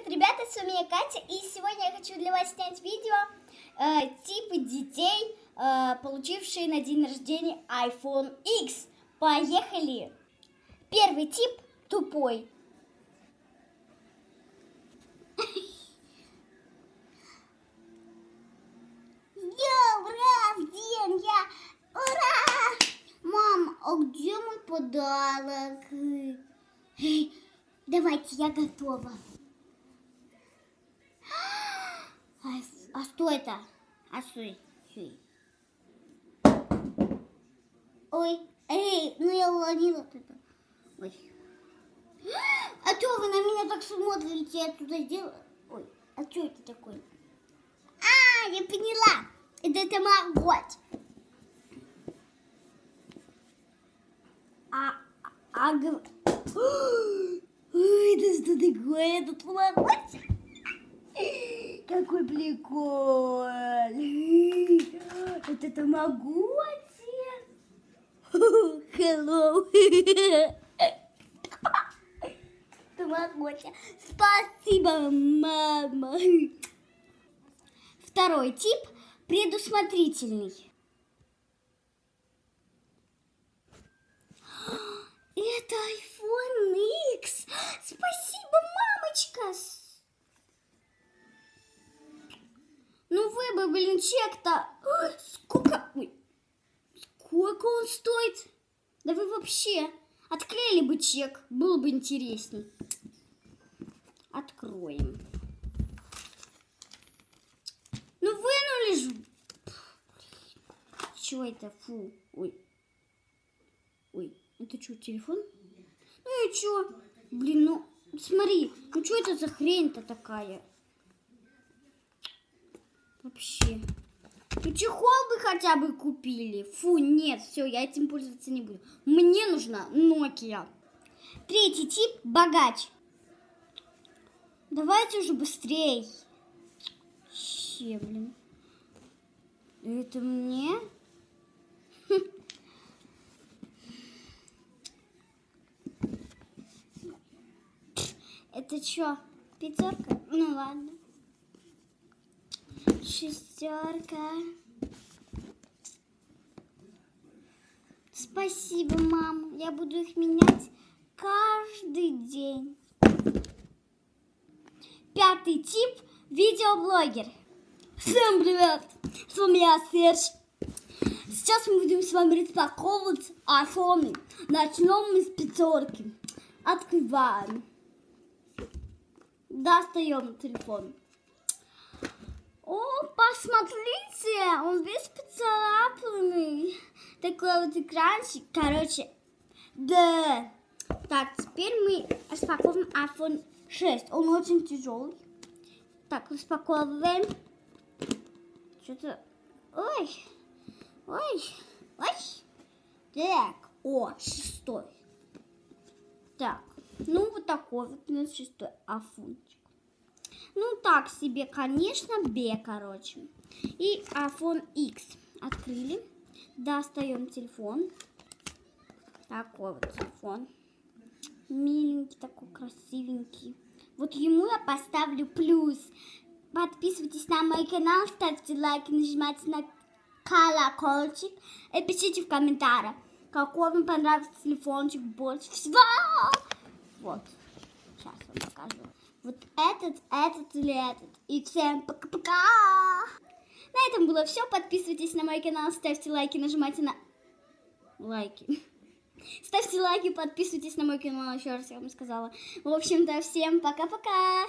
ребята, с вами я Катя, и сегодня я хочу для вас снять видео типы детей, получившие на день рождения iPhone X. Поехали! Первый тип тупой. День, ура! Мам, а где мой подарок? Давайте, я готова. А что это? Стой. Ой, ну я уронила это. Ой. А что вы на меня так смотрите? Я туда сделала. Ой, а что это такое? Я поняла. Это тамагочи. Это что такое? Это тамагочи? Какой прикол! Это тамагочи! Hello! Тамагочи! Спасибо, мама! Второй тип предусмотрительный. Это iPhone X! Спасибо, мамочка! Ну вы бы, блин, чек-то... Сколько он стоит? Да вы вообще отклеили бы чек, было бы интересней. Откроем. Ну вынули же. Чего это? Фу. Ой, это что, телефон? Ну и что? Блин, ну смотри, ну что это за хрень-то такая? Вообще. Ну чехол бы хотя бы купили. Фу, нет, все, я этим пользоваться не буду. Мне нужна Nokia. Третий тип богач. Давайте уже быстрей. Че, блин. Это мне? Это что, пятерка? Ну ладно. Шестерка. Спасибо, мама. Я буду их менять каждый день. Пятый тип видеоблогер. Всем привет! С вами я, Серж. Сейчас мы будем с вами распаковывать iPhone. Начнем мы с пятерки. Открываем. Достаем телефон. О, посмотрите, он весь поцарапанный. Такой вот экранчик. Короче, да. Так, теперь мы распаковываем iPhone 6. Он очень тяжелый. Так, распаковываем. Что-то... Ой. Так, шестой. Так, ну вот такой вот у нас шестой айфончик. Ну, так себе, конечно, Б, короче. И iPhone X открыли. Достаем телефон. Такой вот телефон. Миленький, такой красивенький. Вот ему я поставлю плюс. Подписывайтесь на мой канал, ставьте лайки, нажимайте на колокольчик. И пишите в комментариях, какой вам понравился телефончик больше всего. Вот. Сейчас вам покажу. Вот этот или этот. И всем пока-пока! На этом было все. Подписывайтесь на мой канал, ставьте лайки, нажимайте на лайки. Ставьте лайки, подписывайтесь на мой канал, еще раз я вам сказала. В общем-то, всем пока-пока!